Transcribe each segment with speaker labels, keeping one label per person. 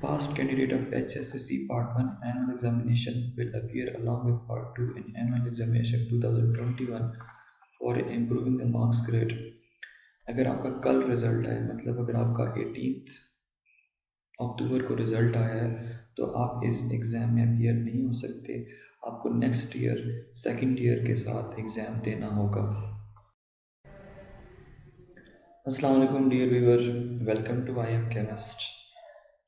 Speaker 1: Past candidate of HSSC Part 1 annual examination will appear along with Part 2 in annual examination 2021 for improving the marks grade. अगर आपका कल result है, मतलब अगर आपका 18 अक्टूबर को रिजल्ट आया है, तो आप इस एग्ज़ाम में अपीयर नहीं हो सकते। आपको नेक्स्ट ईयर सेकेंड ईयर के साथ एग्ज़ाम देना होगा। अस्सलाम वालेकुम dear viewer, welcome to I am chemist.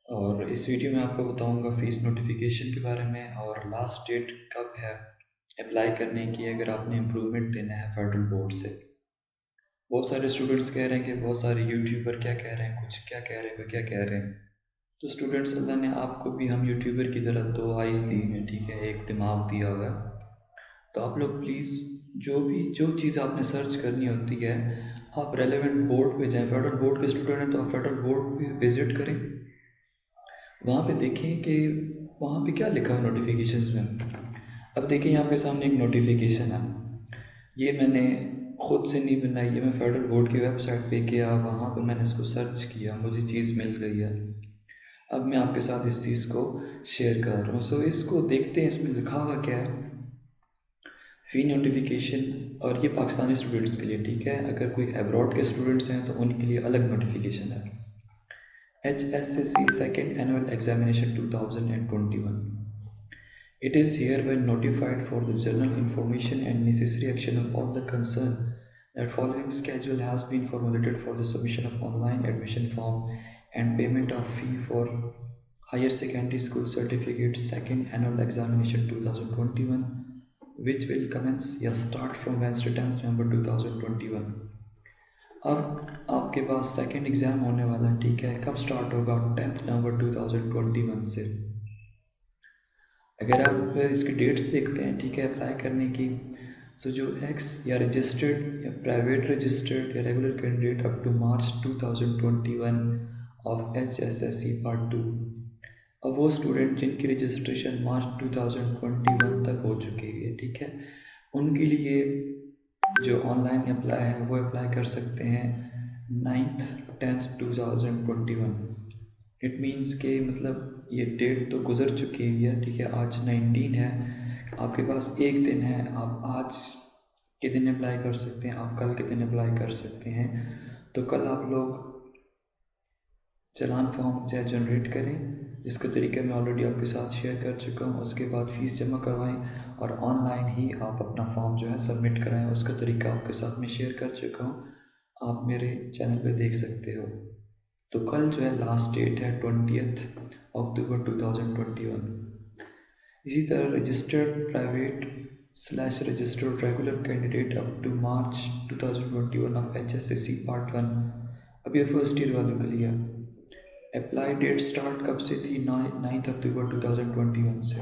Speaker 1: और इस वीडियो में आपको बताऊंगा फ़ीस नोटिफिकेशन के बारे में और लास्ट डेट कब है अप्लाई करने की अगर आपने इम्प्रूवमेंट देना है फेडरल बोर्ड से। बहुत सारे स्टूडेंट्स कह रहे हैं कि बहुत सारे यूट्यूबर क्या कह रहे हैं, कुछ क्या कह रहे हैं, कोई क्या कह रहे हैं। तो स्टूडेंट्स, अल्लाह ने आपको भी हम यूट्यूबर की तरह दो आइज़ दी हैं, ठीक है, एक दिमाग दिया हुआ है। तो आप लोग प्लीज़ जो चीज़ आपने सर्च करनी होती है, आप रेलेवेंट बोर्ड पे जाएं। फेडरल बोर्ड के स्टूडेंट हैं तो आप फेडरल बोर्ड पे विज़िट करें, वहाँ पे देखें कि वहाँ पे क्या लिखा है नोटिफिकेशंस में। अब देखिए यहाँ पे सामने एक नोटिफिकेशन है, ये मैंने ख़ुद से नहीं बनाई, ये मैं फेडरल बोर्ड की वेबसाइट पे गया, वहाँ पे मैंने इसको सर्च किया, मुझे चीज़ मिल गई है। अब मैं आपके साथ इस चीज़ को शेयर कर रहा हूँ। सो इसको देखते हैं, इसमें लिखा हुआ क्या है। फ़ी नोटिफिकेशन, और ये पाकिस्तानी स्टूडेंट्स के लिए, ठीक है। अगर कोई अब्रॉड के स्टूडेंट्स हैं तो उनके लिए अलग नोटिफिकेशन है। HSSC Second Annual Examination 2021. It is hereby notified for the general information and necessary action of all the concerned that following schedule has been formulated for the submission of online admission form and payment of fee for Higher Secondary School Certificate Second Annual Examination 2021, which will commence या start from Wednesday 10th November 2021. अब आपके पास second exam होने वाला है, ठीक है। कब start होगा? 10 नवंबर 2021 से। अगर आप इसकी डेट्स देखते हैं, ठीक है, अप्लाई करने की, सो जो एक्स या रजिस्टर्ड या प्राइवेट रजिस्टर्ड या regular candidate up to March 2021 of HSSC part 2। अब वो स्टूडेंट जिनकी रजिस्ट्रेशन मार्च 2021 तक हो चुकी है, ठीक है, उनके लिए जो ऑनलाइन अप्लाई है वो अप्लाई कर सकते हैं 9/10/2021। इट मीन्स के मतलब ये डेट तो गुज़र चुकी है, ठीक है। आज 19 है, आपके पास एक दिन है। आप आज के दिन अप्लाई कर सकते हैं, आप कल के दिन अप्लाई कर सकते हैं। तो कल आप लोग चालान फॉर्म जो है जनरेट करें, जिसका तरीका मैं ऑलरेडी आपके साथ शेयर कर चुका हूँ। उसके बाद फ़ीस जमा करवाएं और ऑनलाइन ही आप अपना फॉर्म जो है सबमिट कराएं, उसका तरीका आपके साथ मैं शेयर कर चुका हूँ, आप मेरे चैनल पे देख सकते हो। तो कल जो है लास्ट डेट है 20 अक्टूबर 2021। इसी तरह registered private / registered regular candidate up to March 2021 of HSSC part 1, अब ये फर्स्ट ईयर वालों के लिए। अप्लाई डेट स्टार्ट कब से थी? 9 अक्टूबर 2021 से।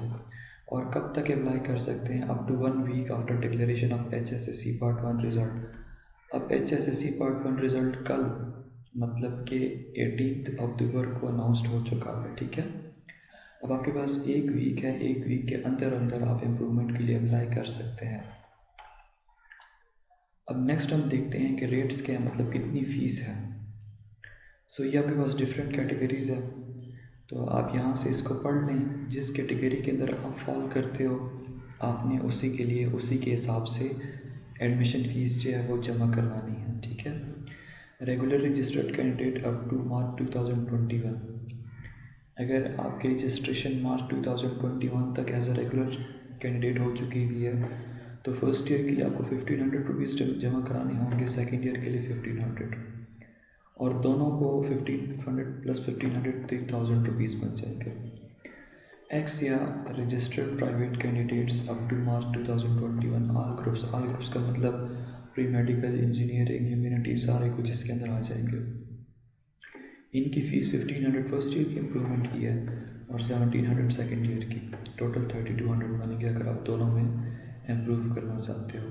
Speaker 1: और कब तक अप्लाई कर सकते हैं? Up to 1 week after declaration of HSSC part 1 result. अब HSSC पार्ट 1 रिज़ल्ट कल, मतलब कि 18 अक्टूबर को अनाउंसड हो चुका है, ठीक है। अब आपके पास एक वीक है, एक वीक के अंदर अंदर आप इम्प्रूवमेंट के लिए अप्लाई कर सकते हैं। अब नेक्स्ट हम देखते हैं कि रेट्स क्या है, मतलब कितनी फ़ीस है। सो ये आपके पास डिफरेंट कैटेगरीज़ है, तो आप यहाँ से इसको पढ़ लें। जिस कैटेगरी के अंदर आप फॉल करते हो, आपने उसी के लिए उसी के हिसाब से एडमिशन फ़ीस जो है वो जमा करवानी है, ठीक है। Regular registered candidate up to March 2021, अगर आपकी रजिस्ट्रेशन मार्च 2021 तक एज अ रेगुलर कैंडिडेट हो चुकी हुई है, तो फर्स्ट ईयर के लिए आपको 1500 रुपीज़ जमा कराने होंगे, सेकेंड ईयर के लिए 1500, और दोनों को 1500 प्लस 1500 3000 रुपीज़ बन जाएंगे। एक्स या registered private candidates up to March 2021 all groups का मतलब प्री मेडिकल, इंजीनियरिंग, ह्यूमैनिटी, सारे कुछ इसके अंदर आ जाएंगे। इनकी फ़ीस 1500 फर्स्ट ईयर की इम्प्रूवमेंट की है और 1700 सेकेंड ईयर की, टोटल 3200 बनेंगे अगर आप दोनों में इम्प्रूव करना चाहते हो।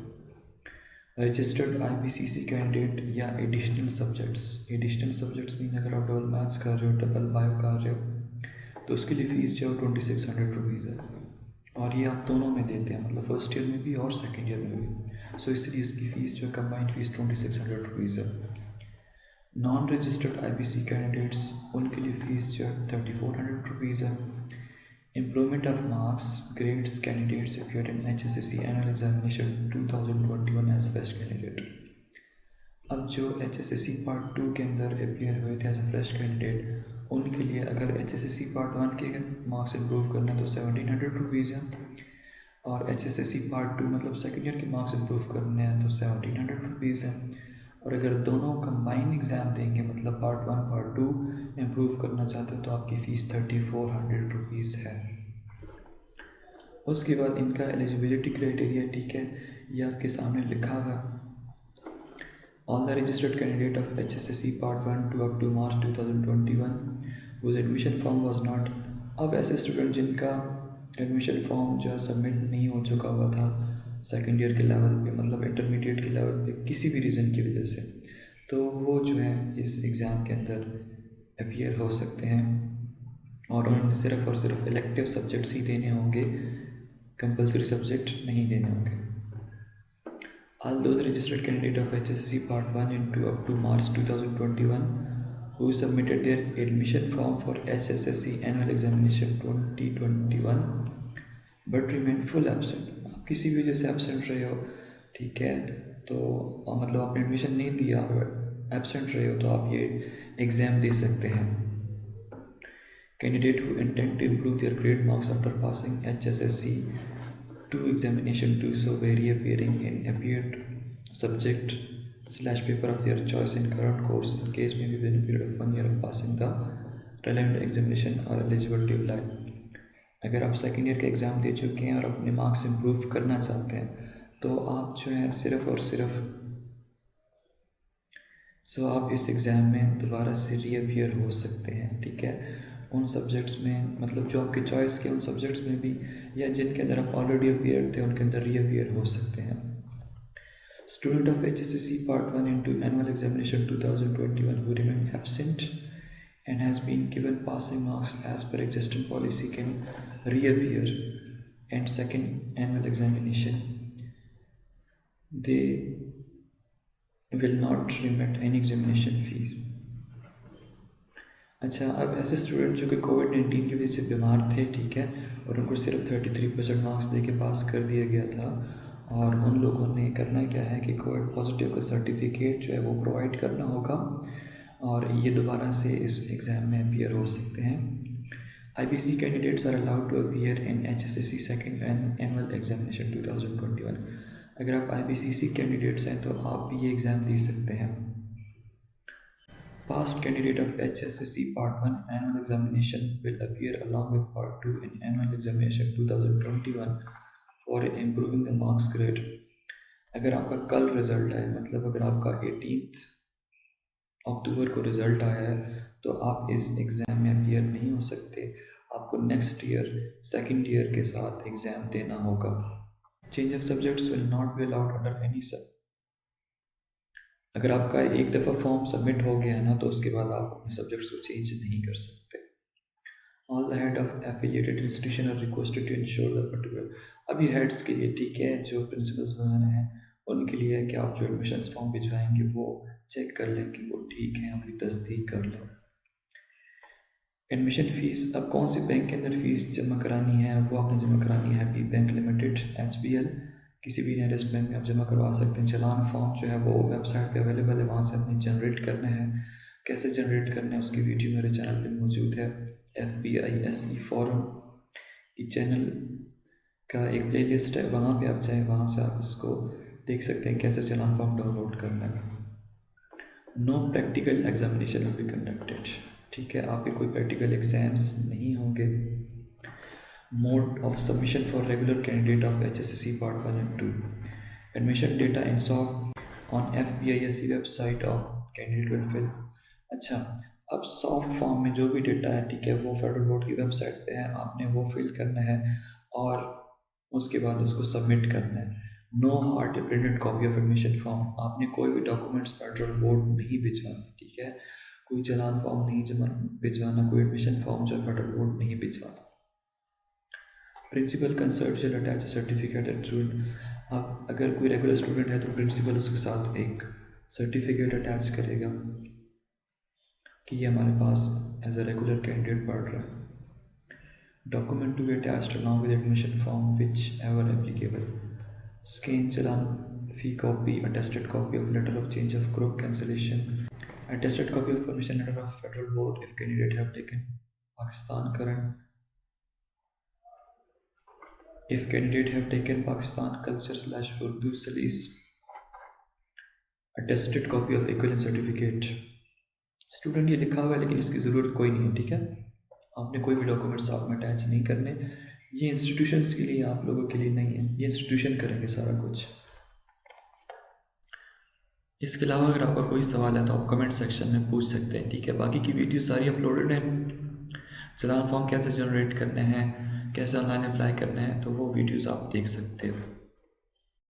Speaker 1: रजिस्टर्ड IPCC कैंडिडेट या एडिशनल सब्जेक्ट्स मीन अगर आप डबल मैथ्स कर रहे हो, डबल बायो कर रहे हो, तो उसके लिए फ़ीस जो है 2600 रुपीज़ है, और ये आप दोनों में देते हैं, मतलब फर्स्ट ईयर में भी और सेकेंड ईयर में भी। सो इसलिए इसकी फ़ीस जो है कंबाइंड फ़ीस 2600 रुपीज़ है। नॉन रजिस्टर्ड IPC कैंडिडेट्स, उनके लिए फ़ीस जो है 3400 visa. Improvement of marks grades candidates appeared in HSSC annual examination 2021 as fresh candidate. अब जो HSSC पार्ट 2 के अंदर अपियर हुए थे एज अ फ्रेश कैंडिडेट, उनके लिए अगर HSSC पार्ट 1 के मार्क्स इम्प्रूव करना है तो 1700 रुपीज़ है, और HSSC पार्ट 2 मतलब सेकेंड ईयर के मार्क्स इम्प्रूव करने हैं तो 1700 रुपीज़ है। और अगर दोनों कंबाइन एग्ज़ाम देंगे मतलब पार्ट 1 पार्ट 2 इम्प्रूव करना चाहते हो तो आपकी फ़ीस 3400 रुपीज़ है। उसके बाद इनका एलिजिबिलिटी क्राइटेरिया, ठीक है, ये आपके सामने लिखा हुआ है। All the registered candidate of HSSC Part 1 to up to March 2021 whose admission form was not, अब ऐसे स्टूडेंट जिनका एडमिशन फॉर्म जो है सबमिट नहीं हो चुका हुआ था सेकेंड ईयर के लेवल पे मतलब इंटरमीडिएट के लेवल पे किसी भी रीज़न की वजह से, तो वो जो है इस एग्ज़ाम के अंदर अपीयर हो सकते हैं और उन्हें सिर्फ और सिर्फ इलेक्टिव सब्जेक्ट्स ही देने होंगे, कंपलसरी सब्जेक्ट नहीं देने होंगे। All those registered candidates of HSC Part 1 and 2 up to March 2021 who submitted their admission form for HSSC Annual Examination 2021 but remain full absent, आप किसी भी वजह से एबसेंट रहे हो, ठीक है, तो मतलब आपने एडमिशन नहीं दिया और एबसेंट रहे हो तो आप ये एग्ज़ाम दे सकते हैं। Candidate who intend to improve their grade marks after passing HSSC 2 examination to so by reappearing in appeared subject / paper of their choice in current course in case may be within a period of 1 year of passing the relevant examination are eligible to apply। अगर आप second year का exam दे चुके हैं और अपने marks improve करना चाहते हैं तो आप जो है सिर्फ और सिर्फ आप इस एग्ज़ाम में दोबारा से रीअपियर हो सकते हैं, ठीक है, उन सब्जेक्ट्स में मतलब जो आपके चॉइस के उन सब्जेक्ट्स में भी या जिनके अंदर आप ऑलरेडी अपीयर थे उनके अंदर रीअपियर हो सकते हैं। Student of HSSC part 1 into annual examination 2021 who remain absent and has been given passing marks as per existing policy can reappear and second annual examination, they will not remit any examination fees। अच्छा, अब ऐसे student जो कि कोविड-19 की वजह से बीमार थे, ठीक है, और उनको सिर्फ 33% मार्क्स दे के पास कर दिया गया था, और उन लोगों ने करना क्या है कि कोविड पॉजिटिव का सर्टिफिकेट जो है वो प्रोवाइड करना होगा और ये दोबारा से इस एग्ज़ाम में अपीयर हो सकते हैं। IBC candidates are allowed to appear in HSSC second annual examination 2021। अगर आप IBCC कैंडिडेट्स हैं तो आप भी ये एग्ज़ाम दे सकते हैं। Past candidate of HSSC Part 1 annual examination will appear along with Part 2 in annual examination 2021 for improving the marks grade। अगर आपका कल रिजल्ट है मतलब अगर आपका 18 अक्टूबर को रिजल्ट आया है तो आप इस एग्ज़ाम में अपीयर नहीं हो सकते, आपको नेक्स्ट ईयर सेकेंड ईयर के साथ एग्ज़ाम देना होगा। Change of subjects will not be allowed under any सब। अगर आपका एक दफ़ा फॉर्म सबमिट हो गया ना तो उसके बाद आप अपने सब्जेक्ट्स को चेंज नहीं कर सकते। All the head of affiliated institution are requested to ensure the particular. अभी हेड्स के लिए, ठीक है, जो प्रिंसिपल्स वगैरह हैं उनके लिए कि आप जो एडमिशन फॉर्म भिजवाएंगे वो चेक कर लें कि वो ठीक है, अपनी तस्दीक कर लें। एडमिशन फ़ीस, अब कौन सी बैंक के अंदर फ़ीस जमा करानी है वो आपने जमा करानी है हैप्पी बैंक लिमिटेड HBL, किसी भी नियरेस्ट बैंक में आप जमा करवा सकते हैं। चलान फॉर्म जो है वो वेबसाइट पे अवेलेबल है, वहाँ से आपने जनरेट करना है। कैसे जनरेट करना है उसकी वीडियो मेरे चैनल पे मौजूद है, FBISE फॉरम, इस चैनल का एक प्लेलिस्ट है, वहाँ पे आप जाएँ, वहाँ से आप इसको देख सकते हैं कैसे चलान फॉर्म डाउनलोड करना है। No practical examination will be conducted, ठीक है, आपके कोई प्रैक्टिकल एग्जाम्स नहीं होंगे। Mode of submission for regular candidate of HSSC Part 1 and 2. Admission data in soft on FBISE website of candidate will fill। अच्छा, अब सॉफ्ट फॉर्म में जो भी डेटा है, ठीक है, वो फेडरल बोर्ड की वेबसाइट पे है, आपने वो फिल करना है और उसके बाद उसको सबमिट करना है। No hard printed copy of admission form, आपने कोई भी डॉक्यूमेंट्स फेडरल बोर्ड नहीं भिजवाना, ठीक है, कोई चलान फॉर्म नहीं भिजवाना, कोई एडमिशन फॉर्म जो फेडरल बोर्ड नहीं भिजवाना। प्रिंसिपल कंसर्ट शैल अटैच सर्टिफिकेट एट स्टूडेंट, अब अगर कोई रेगुलर स्टूडेंट है तो प्रिंसिपल उसके साथ एक सर्टिफिकेट अटैच करेगा कि ये हमारे पास एज अ रेगुलर कैंडिडेट पढ़ रहा है। document to be attached along with admission form whichever applicable, scan challan fee copy, attested copy of letter of change of group cancellation, attested copy of permission letter of federal board if candidate have taken Pakistan current, if candidate have taken Pakistan culture / Urdu studies, attested copy of equivalent certificate। Student ये लिखा हुआ है लेकिन इसकी ज़रूरत कोई नहीं है, ठीक है। आपने कोई भी डॉक्यूमेंट साथ में अटैच नहीं करने, ये इंस्टीट्यूशंस के लिए, आप लोगों के लिए नहीं है, ये इंस्टीट्यूशन करेंगे सारा कुछ। इसके अलावा अगर आपका कोई सवाल है तो आप कमेंट सेक्शन में पूछ सकते हैं, ठीक है। बाकी की वीडियो सारी अपलोडेड हैं, चालान फॉर्म कैसे जनरेट करने हैं, कैसे ऑनलाइन अप्लाई करने हैं, तो वो वीडियोस आप देख सकते हो।